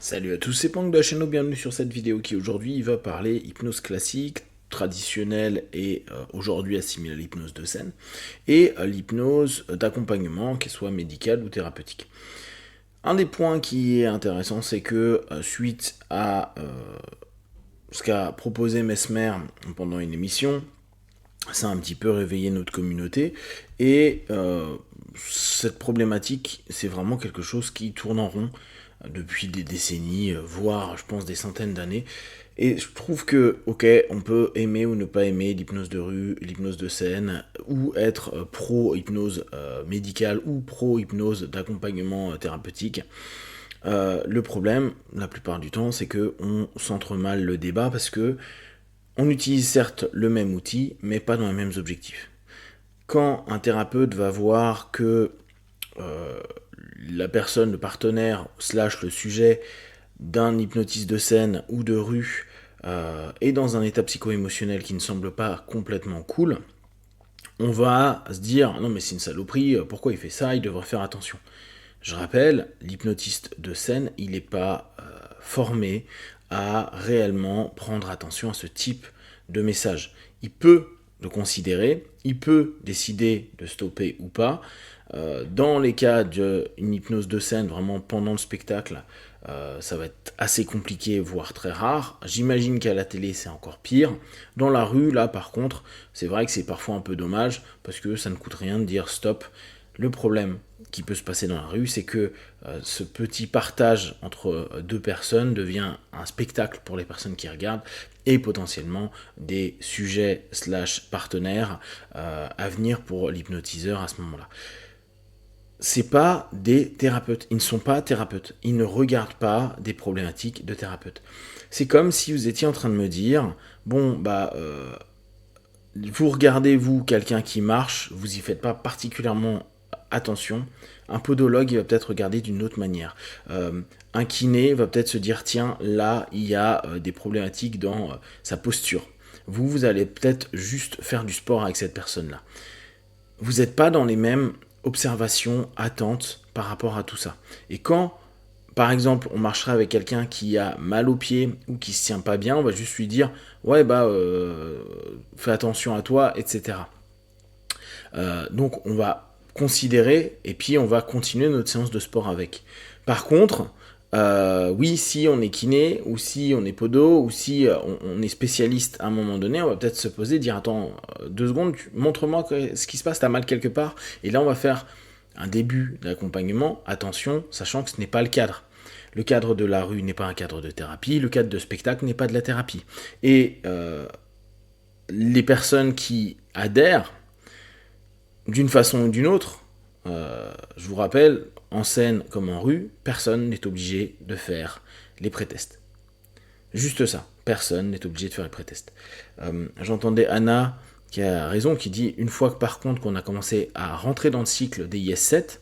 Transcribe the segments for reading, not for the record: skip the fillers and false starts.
Salut à tous, c'est Pang de la chaîne, bienvenue sur cette vidéo qui aujourd'hui va parler hypnose classique, traditionnelle et aujourd'hui assimilée à l'hypnose de scène, et l'hypnose d'accompagnement, qu'elle soit médicale ou thérapeutique. Un des points qui est intéressant, c'est que suite à ce qu'a proposé Mesmer pendant une émission, ça a un petit peu réveillé notre communauté, et cette problématique, c'est vraiment quelque chose qui tourne en rond depuis des décennies, voire je pense des centaines d'années. Et je trouve que, ok, on peut aimer ou ne pas aimer l'hypnose de rue, l'hypnose de scène, ou être pro-hypnose médicale ou pro-hypnose d'accompagnement thérapeutique. Le problème, la plupart du temps, c'est que on s'entremêle le débat parce que on utilise certes le même outil, mais pas dans les mêmes objectifs. Quand un thérapeute va voir que euh, la personne, le partenaire, slash le sujet d'un hypnotiste de scène ou de rue est dans un état psycho-émotionnel qui ne semble pas complètement cool, on va se dire non mais c'est une saloperie, pourquoi il fait ça, il devrait faire attention. Je rappelle, l'hypnotiste de scène, il n'est pas formé à réellement prendre attention à ce type de message. Il peut le considérer, il peut décider de stopper ou pas. Dans les cas d'une hypnose de scène, vraiment pendant le spectacle, ça va être assez compliqué, voire très rare. J'imagine qu'à la télé, c'est encore pire. Dans la rue, là, par contre, c'est vrai que c'est parfois un peu dommage, parce que ça ne coûte rien de dire stop. Le problème qui peut se passer dans la rue, c'est que ce petit partage entre deux personnes devient un spectacle pour les personnes qui regardent et potentiellement des sujets slash partenaires à venir pour l'hypnotiseur à ce moment-là. C'est pas des thérapeutes, ils ne sont pas thérapeutes, ils ne regardent pas des problématiques de thérapeutes. C'est comme si vous étiez en train de me dire, bon bah vous regardez vous quelqu'un qui marche, vous y faites pas particulièrement attention. Un podologue, il va peut-être regarder d'une autre manière. Un kiné va peut-être se dire, tiens, là, il y a des problématiques dans sa posture. Vous allez peut-être juste faire du sport avec cette personne-là. Vous n'êtes pas dans les mêmes observations, attentes par rapport à tout ça. Et quand, par exemple, on marchera avec quelqu'un qui a mal aux pieds ou qui se tient pas bien, on va juste lui dire, ouais, bah, fais attention à toi, etc. Donc on va considérer et puis on va continuer notre séance de sport avec. Par contre, oui, si on est kiné, ou si on est podo, ou si on est spécialiste à un moment donné, on va peut-être se poser, dire attends, 2 secondes, montre-moi ce qui se passe, t'as mal quelque part. Et là, on va faire un début d'accompagnement. Attention, sachant que ce n'est pas le cadre. Le cadre de la rue n'est pas un cadre de thérapie, le cadre de spectacle n'est pas de la thérapie. Et les personnes qui adhèrent d'une façon ou d'une autre, je vous rappelle, en scène comme en rue, personne n'est obligé de faire les pré-tests. Juste ça, personne n'est obligé de faire les pré-tests. J'entendais Anna qui a raison, qui dit une fois que par contre qu'on a commencé à rentrer dans le cycle des IS-7,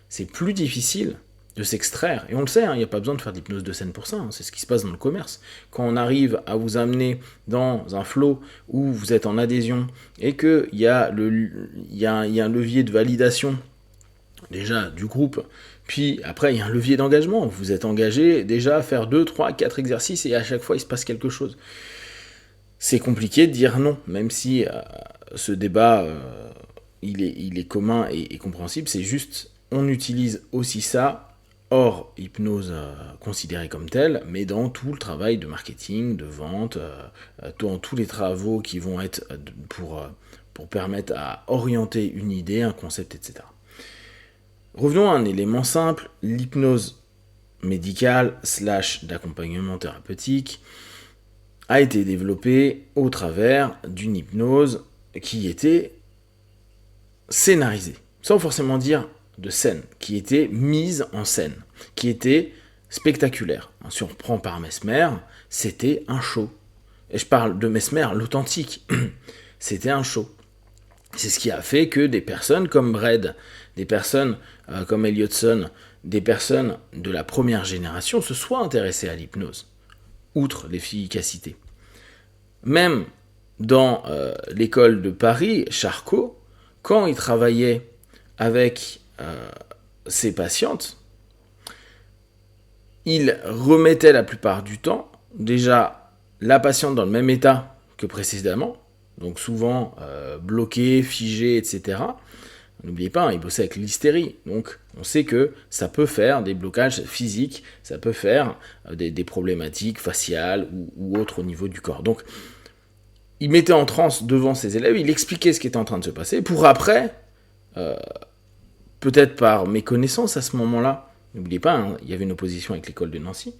c'est plus difficile de s'extraire. Et on le sait, il n'y a pas besoin de faire d'hypnose de scène pour ça, c'est ce qui se passe dans le commerce. Quand on arrive à vous amener dans un flow où vous êtes en adhésion et qu'il y a un levier de validation déjà du groupe, puis après il y a un levier d'engagement, vous êtes engagé déjà à faire 2, 3, 4 exercices et à chaque fois il se passe quelque chose. C'est compliqué de dire non, même si ce débat il est commun et compréhensible, c'est juste on utilise aussi ça hors hypnose considérée comme telle, mais dans tout le travail de marketing, de vente, dans tous les travaux qui vont être pour permettre à orienter une idée, un concept, etc. Revenons à un élément simple, l'hypnose médicale slash d'accompagnement thérapeutique a été développée au travers d'une hypnose qui était scénarisée, sans forcément dire de scène, qui était mise en scène, qui était spectaculaire. Si on reprend par Mesmer, c'était un show. Et je parle de Mesmer, l'authentique. C'était un show. C'est ce qui a fait que des personnes comme Bredd, des personnes comme Elliotson, des personnes de la première génération se soient intéressées à l'hypnose, outre l'efficacité. Même dans l'école de Paris, Charcot, quand il travaillait avec ses patientes, il remettait la plupart du temps déjà la patiente dans le même état que précédemment, donc souvent bloqué, figé, etc. N'oubliez pas, il bossait avec l'hystérie, donc on sait que ça peut faire des blocages physiques, ça peut faire des problématiques faciales ou autres au niveau du corps. Donc il mettait en transe devant ses élèves, il expliquait ce qui était en train de se passer, pour après, peut-être par méconnaissance à ce moment-là, n'oubliez pas, hein, il y avait une opposition avec l'école de Nancy,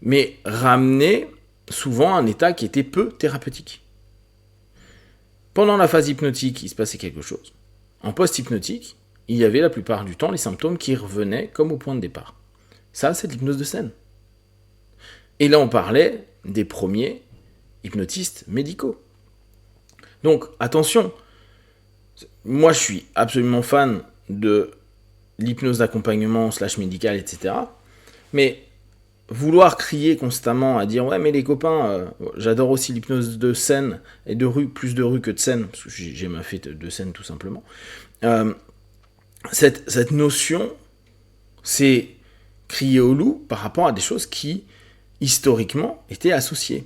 mais ramener souvent un état qui était peu thérapeutique. Pendant la phase hypnotique, il se passait quelque chose. En post-hypnotique, il y avait la plupart du temps les symptômes qui revenaient comme au point de départ. Ça, c'est de l'hypnose de scène. Et là, on parlait des premiers hypnotistes médicaux. Donc, attention, moi, je suis absolument fan de l'hypnose d'accompagnement / médicale, etc. Mais vouloir crier constamment à dire « Ouais, mais les copains, j'adore aussi l'hypnose de scène et de rue, plus de rue que de scène, parce que j'ai ma fête de scène tout simplement. » Cette notion, c'est crier au loup par rapport à des choses qui, historiquement, étaient associées.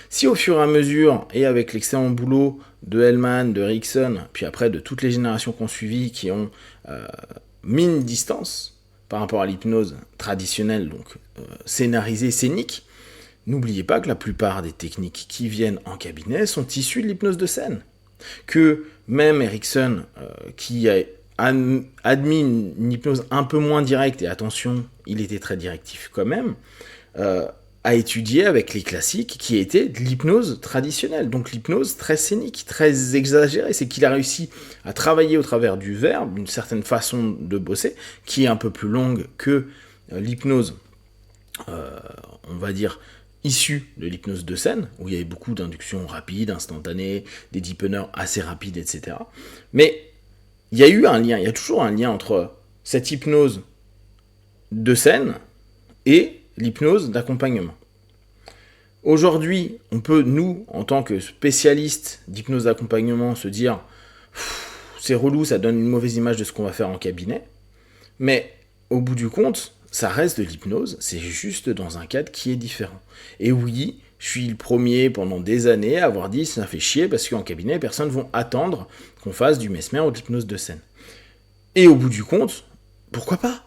Si au fur et à mesure, et avec l'excellent boulot de Hellman, de Erickson, puis après de toutes les générations qui ont suivi, qui ont mis une distance par rapport à l'hypnose traditionnelle, donc scénarisée, scénique, n'oubliez pas que la plupart des techniques qui viennent en cabinet sont issues de l'hypnose de scène. Que même Erickson, qui a admis une hypnose un peu moins directe, et attention, il était très directif quand même, a étudié avec les classiques qui étaient de l'hypnose traditionnelle, donc l'hypnose très scénique, très exagérée. C'est qu'il a réussi à travailler au travers du verbe, une certaine façon de bosser, qui est un peu plus longue que l'hypnose, on va dire, issue de l'hypnose de scène, où il y avait beaucoup d'inductions rapides, instantanées, des deepeners assez rapides, etc. Mais il y a eu un lien, il y a toujours un lien entre cette hypnose de scène et l'hypnose d'accompagnement. Aujourd'hui, on peut, nous, en tant que spécialistes d'hypnose d'accompagnement, se dire « c'est relou, ça donne une mauvaise image de ce qu'on va faire en cabinet », mais au bout du compte, ça reste de l'hypnose, c'est juste dans un cadre qui est différent. Et oui, je suis le premier pendant des années à avoir dit « ça fait chier parce qu'en cabinet, personne ne va attendre qu'on fasse du mesmer ou de l'hypnose de scène ». Et au bout du compte, pourquoi pas ?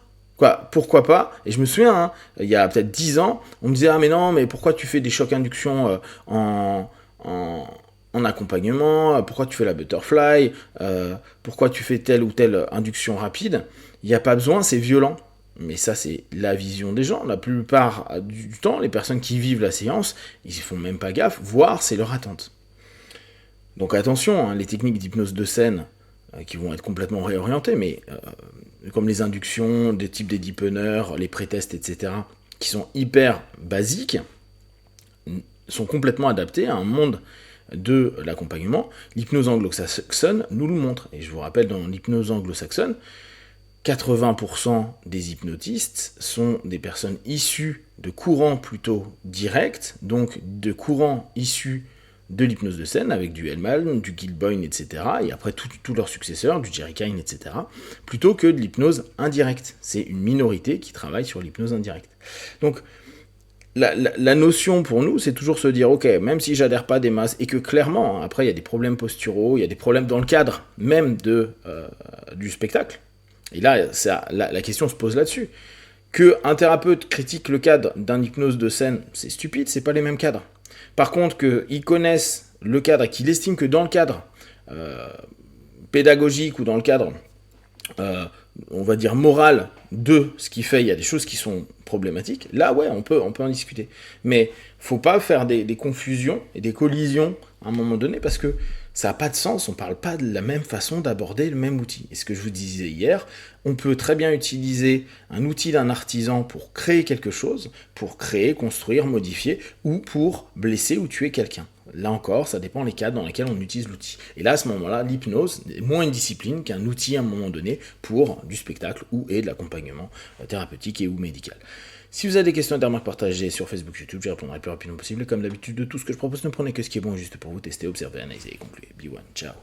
Pourquoi pas ? Et je me souviens, hein, il y a peut-être 10 ans, on me disait « Ah mais non, mais pourquoi tu fais des chocs inductions en accompagnement ? Pourquoi tu fais la butterfly ? Pourquoi tu fais telle ou telle induction rapide ? Il n'y a pas besoin, c'est violent. » Mais ça, c'est la vision des gens. La plupart du temps, les personnes qui vivent la séance, ils ne font même pas gaffe, voire c'est leur attente. Donc attention, hein, les techniques d'hypnose de scène qui vont être complètement réorientées, mais comme les inductions, des types des deepeners, les pré-tests, etc., qui sont hyper basiques, sont complètement adaptés à un monde de l'accompagnement. L'hypnose anglo-saxonne nous le montre. Et je vous rappelle, dans l'hypnose anglo-saxonne, 80% des hypnotistes sont des personnes issues de courants plutôt directs, donc de courants issus de l'hypnose de scène, avec du Hellman, du Gilboyne, etc., et après tous leurs successeurs, du Jerry Kine, etc., plutôt que de l'hypnose indirecte. C'est une minorité qui travaille sur l'hypnose indirecte. Donc, la notion pour nous, c'est toujours se dire, ok, même si j'adhère pas des masses, et que clairement, après, il y a des problèmes posturaux, il y a des problèmes dans le cadre même du spectacle, et là, la question se pose là-dessus. Qu'un thérapeute critique le cadre d'un hypnose de scène, c'est stupide, c'est pas les mêmes cadres. Par contre, qu'ils connaissent le cadre et qu'il estime que dans le cadre pédagogique ou dans le cadre, on va dire moral de ce qu'il fait, il y a des choses qui sont problématiques, là, ouais, on peut en discuter. Mais faut pas faire des confusions et des collisions à un moment donné, parce que ça n'a pas de sens, on ne parle pas de la même façon d'aborder le même outil. Et ce que je vous disais hier, on peut très bien utiliser un outil d'un artisan pour créer quelque chose, pour créer, construire, modifier, ou pour blesser ou tuer quelqu'un. Là encore, ça dépend des cadres dans lesquels on utilise l'outil. Et là, à ce moment-là, l'hypnose est moins une discipline qu'un outil à un moment donné pour du spectacle ou de l'accompagnement thérapeutique et ou médical. Si vous avez des questions et des remarques partagées sur Facebook, YouTube, j'y répondrai le plus rapidement possible. Et comme d'habitude, de tout ce que je propose, ne prenez que ce qui est bon et juste pour vous tester, observer, analyser et conclure. Be one, ciao.